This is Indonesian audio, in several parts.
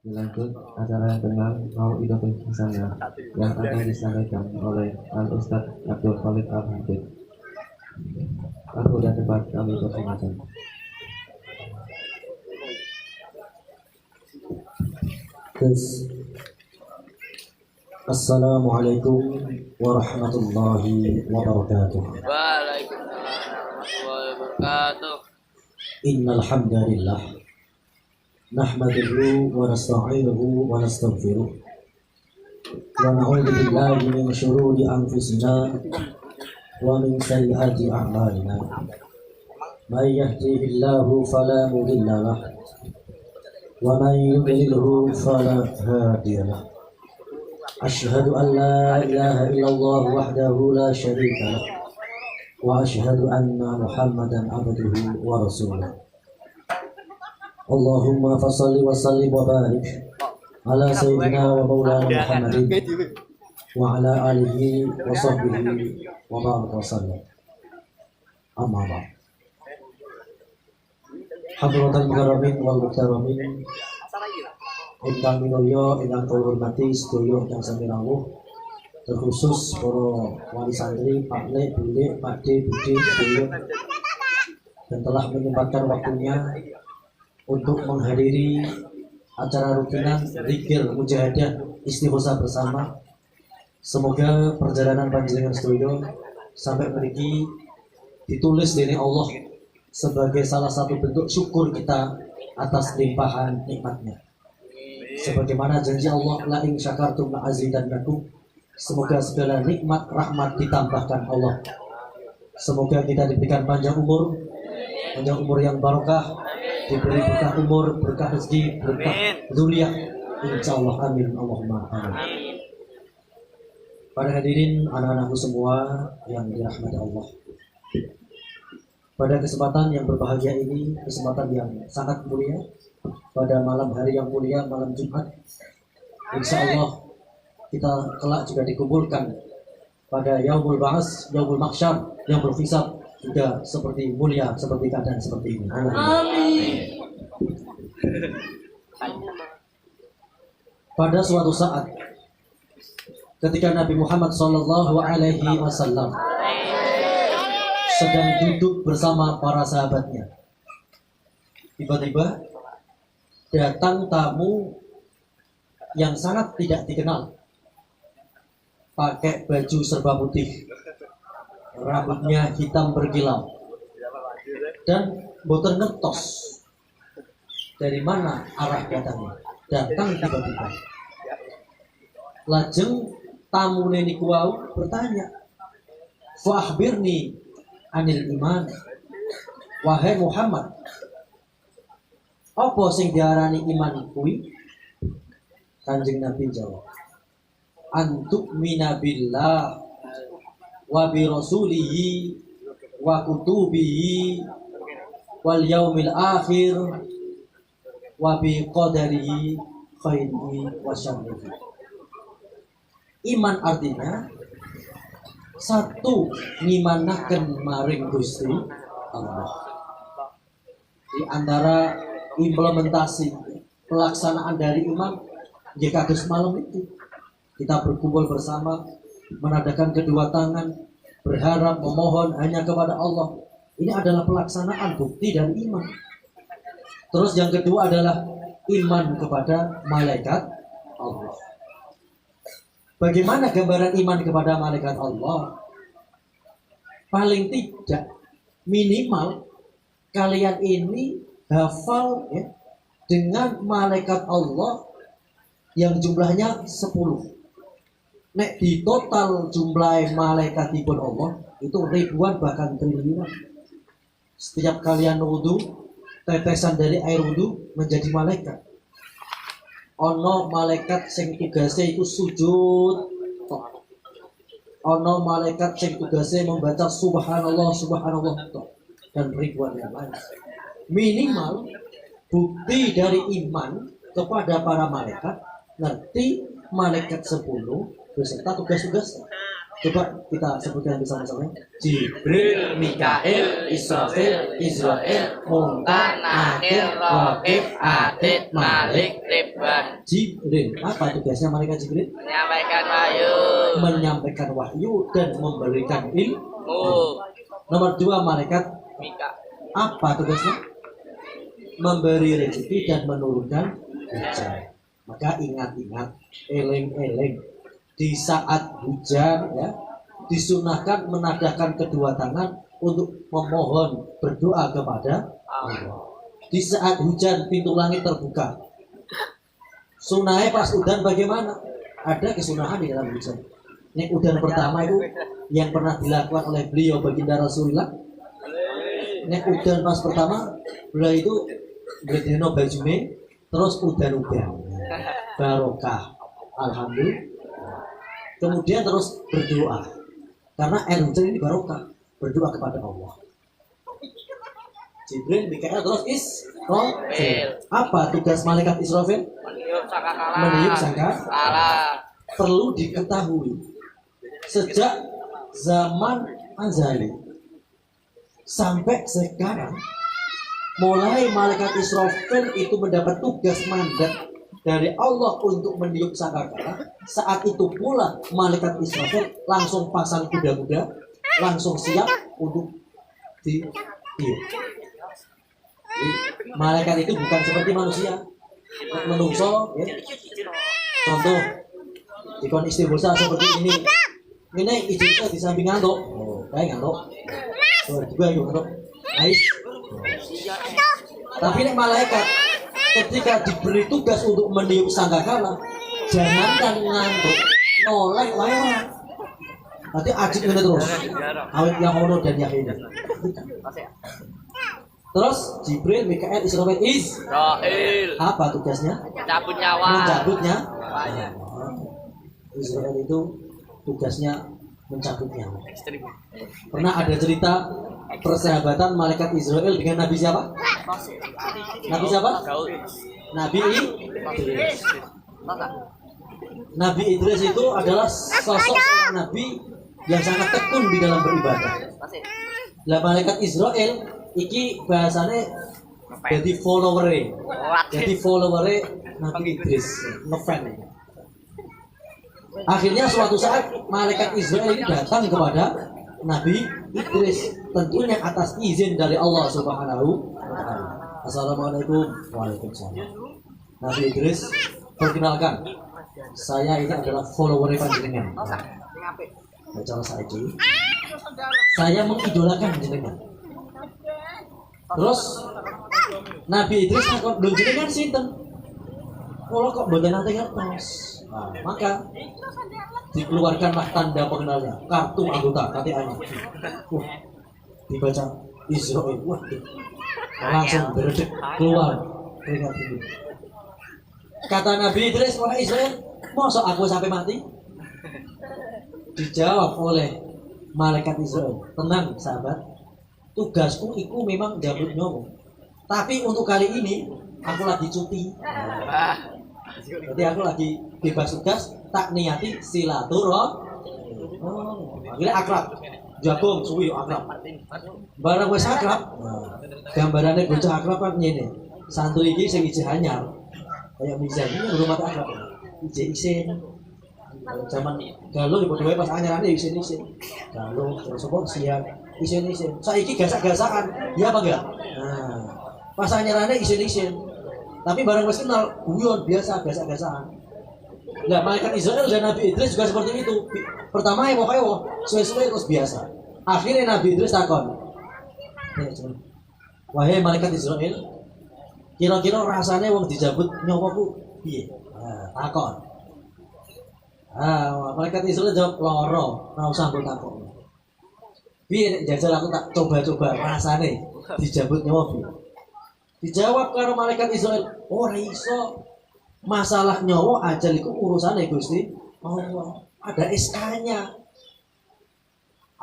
Dilanjut acara dengan Mau'idatul Hasanah yang akan disampaikan oleh Al-Ustadz Abdul Khalid Al-Habib. Aku dan tempat kami persilakan. Assalamualaikum warahmatullahi wabarakatuh. Waalaikumsalam warahmatullahi wabarakatuh. Innal hamdalillah nahmaduhu wa nasta'inuhu wa nastaghfiruh wa na'udzu billahi min shururi anfusina wa min sayyiati a'malina. May yahdihillahu fala mudilla lahu wa may yudlilhu fala hadiya lahu. Asyhadu an la ilaha illallah wahdahu la syarika lah wa asyhadu anna Muhammadan abduhu wa rasuluh. Allahumma fashalli wa sallim wa barik ala sayyidina wa maulana Muhammadin wa ala alihi wa sahbihi wa baraka wa sallam. Amma ba'd. Hadratal mukarramin wal muktaramin, ingkang minulya ingkang kula hormati sedaya ingkang sami rawuh, terkhusus para wali santri, Pak Le, Bu Le, Pak D, Bude, sedaya dan telah menyempatkan waktunya untuk menghadiri acara rutinan zikir mujahadah istighosa bersama. Semoga perjalanan panjenengan sedaya sampai mriki ditulis dari Allah sebagai salah satu bentuk syukur kita atas limpahan nikmatnya. Sebagaimana janji Allah, la in syakartum la azidannakum. Semoga segala nikmat rahmat ditambahkan Allah. Semoga kita diberikan panjang umur yang barokah, diberi berkah umur, berkah rezeki, berkah dzurriyyah. Insyaallah, amin Allahumma amin. Para hadirin, anak-anakku semua yang dirahmati Allah. Pada kesempatan yang berbahagia ini, kesempatan yang sangat mulia, pada malam hari yang mulia, malam Jumat, insya Allah kita kelak juga dikumpulkan pada yaumul ba'ats, yaumul mahsyar, yang berhisab juga seperti mulia, seperti keadaan seperti ini. Amin. Pada suatu saat, ketika Nabi Muhammad SAW sedang duduk bersama para sahabatnya, tiba-tiba datang tamu yang sangat tidak dikenal, pakai baju serba putih, rambutnya hitam berkilau, dan boten ngertos dari mana arah datangnya. Datang tiba-tiba. Lajeng tamu niku wau bertanya, "Fa akhbirni anil iman." Wahai Muhammad, apa sing diarani iman kuwi? Kanjeng Nabi jawab, antuk minabillah wa bi rasulihi wa kutubihi wal yaumil akhir wa bi qadarihi khairihi wa syarrihi. Iman artinya satu, ngimanaken maring Gusti Allah. Di antara implementasi pelaksanaan dari iman, jika kados malam itu kita berkumpul bersama, menadakan kedua tangan, berharap, memohon hanya kepada Allah. Ini adalah pelaksanaan bukti dari iman. Terus yang kedua adalah iman kepada malaikat Allah. Bagaimana gambaran iman kepada malaikat Allah? Paling tidak, minimal kalian ini hafal ya, dengan malaikat Allah yang jumlahnya 10. Nek di total jumlah malaikatipun Allah itu ribuan bahkan triliunan. Setiap kalian wudu, tetesan dari air wudu menjadi malaikat. Ono malaikat sing tugase iku sujud. Ono malaikat sing tugase membaca subhanallah subhanallah dan ribuan yang lain. Minimal bukti dari iman kepada para malaikat, nanti malaikat 10 beserta tugas-tugasnya. Coba kita sebutkan bersama-sama. Jibril, Mikail, Israfil, Israel, Muntan, Nakir, Raqib, Atid, Malik, Ribban. Jibril. Apa tugasnya malaikat Jibril? Menyampaikan wahyu. Menyampaikan wahyu dan memberikan ilmu. Nomor 2 malaikat Mika. apa tugasnya? Memberi rezeki dan menurunkan hujan. Maka ingat-ingat, eleng-eleng, di saat hujan ya disunahkan menadahkan kedua tangan untuk memohon berdoa kepada Allah. Di saat hujan pintu langit terbuka. Sunahnya pas udan bagaimana? Ada kesunahan di dalam hujan. Nek udan pertama itu yang pernah dilakukan oleh beliau baginda Rasulullah. Nek udan pas pertama beliau itu berdino bajunya terus udan-udan barokah, alhamdulillah. Kemudian terus berdoa karena air hujan ini barokah, berdoa kepada Allah. Jibril, Mikail, terus Israfil. Apa tugas malaikat Israfil? Meniup sangkakala. Meniup sangkakala. Perlu diketahui sejak zaman azali sampai sekarang, mulai malaikat Israfil itu mendapat tugas mandat dari Allah untuk meniup sangkakala. Saat itu pula malaikat Israfil langsung pasang kuda-kuda, langsung siap untuk ditiup. Malaikat itu bukan seperti manusia, menungso ya. Contoh dikon istighosah seperti ini izin di samping ngantuk, kayak ngantuk juga yuk ngantuk nice. Tapi ini malaikat ketika diberi tugas untuk meniup sangkakala, jangankan ngantuk, noleh lewat. Nanti ajik ini terus. Awet yang ono dan yang ini. Terus Jibril, Mikail, Israfil, apa tugasnya? Mencabut nyawa. Mencabutnya. Israfil itu tugasnya mencabut nyawa. Pernah ada cerita persahabatan malaikat Israfil dengan Nabi siapa? Nabi siapa? Nabi Idris. Nabi Idris itu adalah sosok nabi yang sangat tekun di dalam beribadah. Lah malaikat Israel iki bahasane jadi follower Nabi Idris, ngefan. Akhirnya suatu saat malaikat Israel ini datang kepada Nabi Idris, tentunya atas izin dari Allah Subhanahu wa taala. Assalamualaikum. Waalaikumsalam. Nabi Idris, perkenalkan, saya ini adalah follower panjenengan. Baca saya mengidolakan jenengan. Terus Nabi Idris takut lho jenengan sinten? Kula kok mboten nate ngertos. Nah, maka dikeluarkanlah tanda pengenalnya, kartu anggota KTA-nya. Dibaca Israel. Wah, langsung beredek keluar keringat dingin. Kata Nabi Idris, wahai Israel, masa aku sampai mati? Dijawab oleh malaikat Israel, tenang sahabat, tugasku itu memang jambut nyawa. Tapi untuk kali ini aku lagi cuti. Jadi aku lagi bebas tugas, tak niati silaturahmi. Akhirnya akrab, jagung suwi akrab. Barang wis akrab, gambarannya bocah akrab kan ngene. Santri iki sing ijih anyar, kayak Mizan ini belum mati akrab. Ijih isin. Zaman galuh di padha pas anyarane isin-isin. Galuh terus apa siap isin-isin. Saiki gasak-gasakan, iya apa enggak? Nah, pas anyarane isin-isin. Tapi barang wis kenal guyon biasa gasak-gasakan. Nah, malaikat Israel dan Nabi Idris juga seperti itu. Pertama ewo-ewo, suwe-suwe terus biasa. Akhirnya Nabi Idris takon. Wahai malaikat Israel, kira-kira rasanya wong dijabut nyawaku piye? Nah, takon. Malaikat Israel jawab loro, ora usah mbok takon. Piye nek jajal aku tak coba-coba rasane dijabut nyawa piye? Dijawab karo malaikat Israel, ora iso. Masalah nyawa ajal iku urusane Gusti Allah. Ada SK-nya.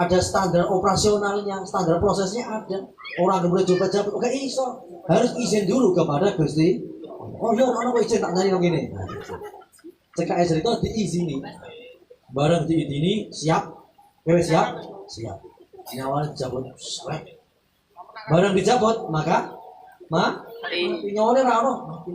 Ada standar operasionalnya, standar prosesnya ada. Orang yang boleh coba jabut, oke iso. Harus izin dulu kepada Gusti. Oh iya, ana kok izin tak nyari ngene. CKS itu diizini. Barang diizini siap Oke, siap? Siap. Nyawa dicabut. Selek. Barang dicabut, maka nyawanya rano mati.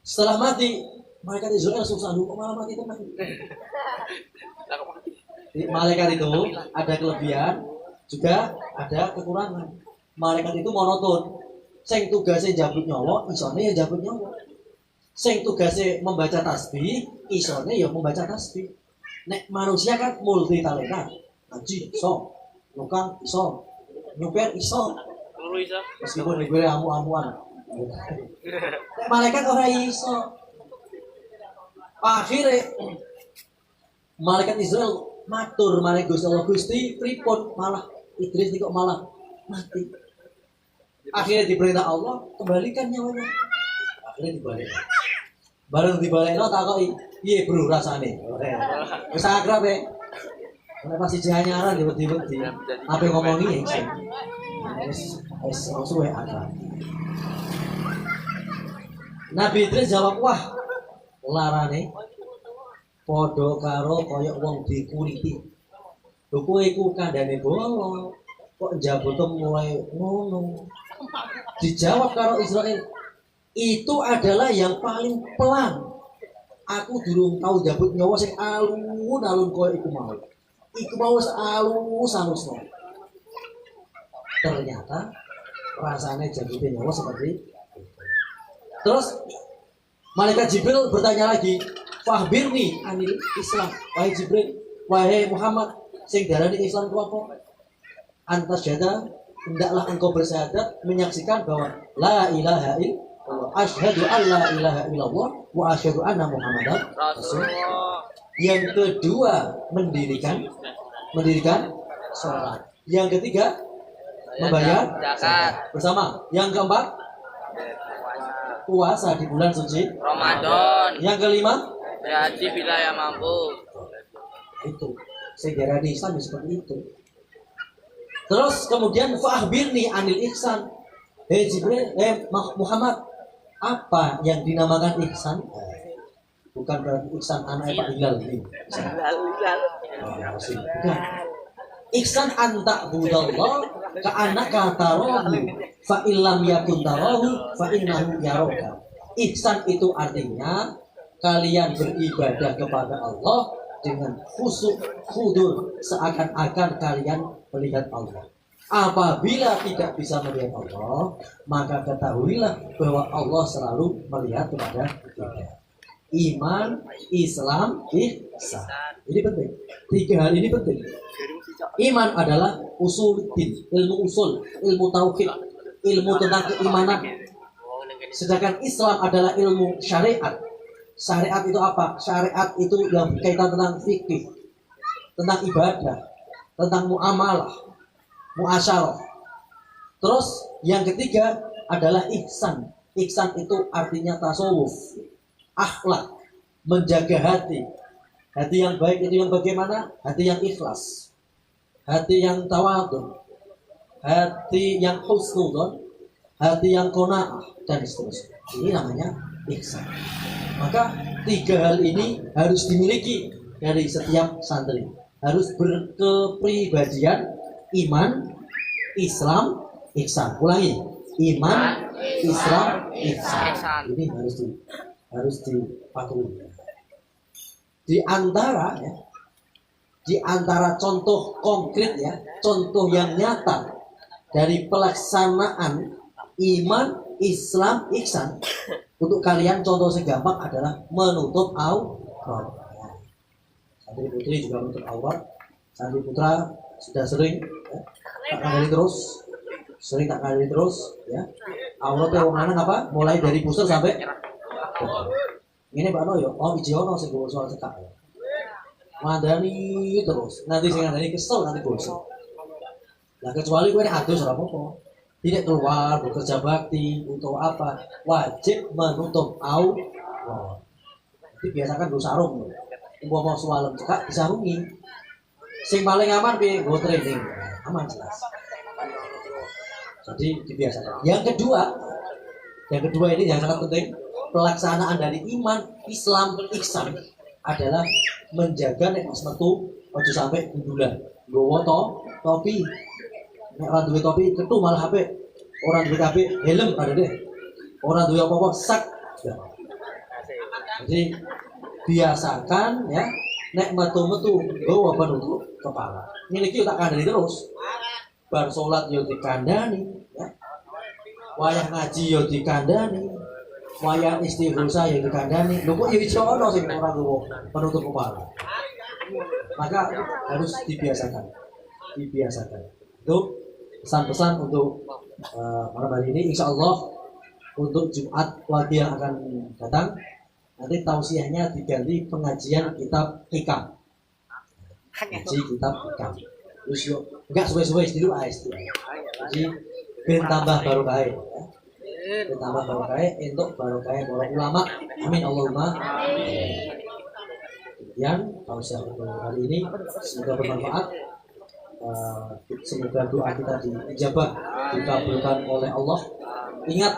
Setelah mati, malaikat Israel susah dulu malah mati teman. Malaikat itu ada kelebihan, juga ada kekurangan. Malaikat itu monoton. Sing tugasnya jabut nyawa, isone ya jabut nyawa. Sing tugasnya membaca tasbih, isone ya membaca tasbih. Nek manusia kan multi talenta. Ngaji iso, nukang iso, nyuper iso. Meskipun gue amu-amuan. Nek malaikat ora iso. Akhirnya malaikat Israel matur marang Gusti Allah, Gusti pripun malah Idris kok malah mati. Akhirnya diperintah Allah kembalikan nyawanya. Akhirnya dibalik. Bareng dibalikno takoki, piye bro rasane? Wis akrab e. Nek pasti janyaran diwedi-wedi. Apa ngomongi sing. Wis suwe akrab. Nabi Idris jawab, wah larane padha karo kaya wong dikuliti. Lho kowe iku kandhane bolong, kok njabutem mulai ngono. Dijawab karo Israel, itu adalah yang paling pelan. Aku durung tau jabut nyawa sing alun-alun koyo iku mau. Iku mau wis alus-alus. Ternyata rasanya jabut nyawa seperti itu. Terus malaikat Jibril bertanya lagi, "Fahbirni anil Islam." Wahai Jibril, wahai Muhammad, sing darani Islam ku apa? Antas syahada, hendaklah engkau bersyahadat menyaksikan bahwa la ilaha illallah, asyhadu an la ilaha illallah wa asyhadu anna Muhammadan rasulullah. Yang kedua, mendirikan sholat. Yang ketiga, membayar zakat bersama. Yang keempat, puasa di bulan suci Ramadan. Yang kelima, Haji bila yang mampu. Itu sejarah di Islam seperti itu. Terus kemudian fahbirni anil ihsan. Jibril, Muhammad, apa yang dinamakan ihsan? Bukan berarti ihsan anak Pak Hilal ini. Bukan. Ihsan anta budallah ka annaka tarahu fa illam yakun tarahu fa innahu yaraka. Ihsan itu artinya kalian beribadah kepada Allah dengan khusyuk khudur seakan-akan kalian melihat Allah. Apabila tidak bisa melihat Allah, maka ketahuilah bahwa Allah selalu melihat kepada kita. Iman, Islam, ihsan. Ini penting. Tiga hal ini penting. Iman adalah usul din, ilmu usul, ilmu tauhid, ilmu tentang keimanan. Sedangkan Islam adalah ilmu syariat. Syariat itu apa? Syariat itu yang berkaitan tentang fikih, tentang ibadah, tentang muamalah, muasyarah. Terus yang ketiga adalah ihsan. Ihsan itu artinya tasawuf, akhlak, menjaga hati. Hati yang baik itu yang bagaimana? Hati yang ikhlas, hati yang tawadhu, hati yang husnudon, hati yang qanaah, dan seterusnya. Ini namanya ihsan. Maka tiga hal ini harus dimiliki dari setiap santri. Harus berkepribadian iman, Islam, ihsan. Ulangi, iman, Islam, ihsan. Ini harus dipatuhi. Di antara contoh konkret ya, contoh yang nyata dari pelaksanaan iman, Islam, ihsan untuk kalian, contoh segampang adalah menutup aurat. Santri putri juga menutup aurat. Santri putra sudah sering ya, tak kali terus ya. Auratnya orang apa? Mulai dari pusar sampai ini Pak Noyo, Ijiono sing go soal cekak. Mandani terus. Nanti sing ngandani kesel nanti bosan. Lah kecuali kowe nek adus ora apa-apa. Tidak keluar bekerja bakti untuk apa? Wajib menutup aurat. Jadi biasakan gue sarung. Mau sualem cekak disarungi. Sing paling aman piye? Go training. Aman jelas. Jadi dibiasakan. Yang kedua ini yang sangat penting, pelaksanaan dari iman, Islam, ihsan adalah menjaga nek metu Ojo sampai kundulan. Nggawa topi. Nek ora duwe topi ketu malah HP. Ora duwe HP helm ada deh. Ora duwe apa-apa sak. Ya. Jadi biasakan ya nek metu-metu nggawa penutup kepala. Ini iki tak kandhani terus. Bar salat yo dikandhani ya. Wayah ngaji yo dikandhani. Wayah istighosa yo dikandhani. Lho kok iso ono sing ora nggawa penutup kepala. Maka harus dibiasakan. Itu pesan-pesan untuk malam hari ini. Insya Allah untuk Jumat lagi yang akan datang nanti tausiahnya diganti pengajian kitab hikam. Ngaji kitab hikam. Terus yuk enggak suwe-suwe dulu jadi ben tambah barokah ya. Ben tambah barokah untuk barokah para ulama. Amin Allahumma. Kemudian tausiah untuk hari ini semoga bermanfaat. Semoga doa kita diijabah, dikabulkan oleh Allah. Ingat,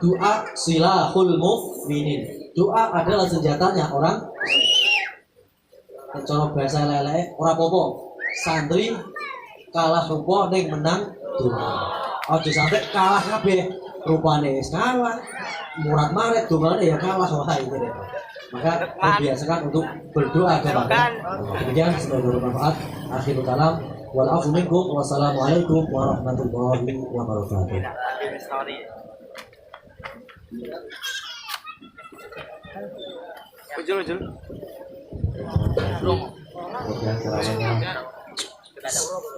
doa silahul mukminin. Doa adalah senjatanya orang. Cara bahasa lele ora popo. Santri kalah rupa ning menang doa. Aja sampai kalah kabeh. Rupane kalah. Murad maret dongane ya kalah wae gitu. Maka biasakan untuk berdoa kepada demikian semoga bermanfaat. Akhirul kalam wal minkum wassalamualaikum warahmatullahi wabarakatuh. Ujul. Kemudian selanjutnya kita semua.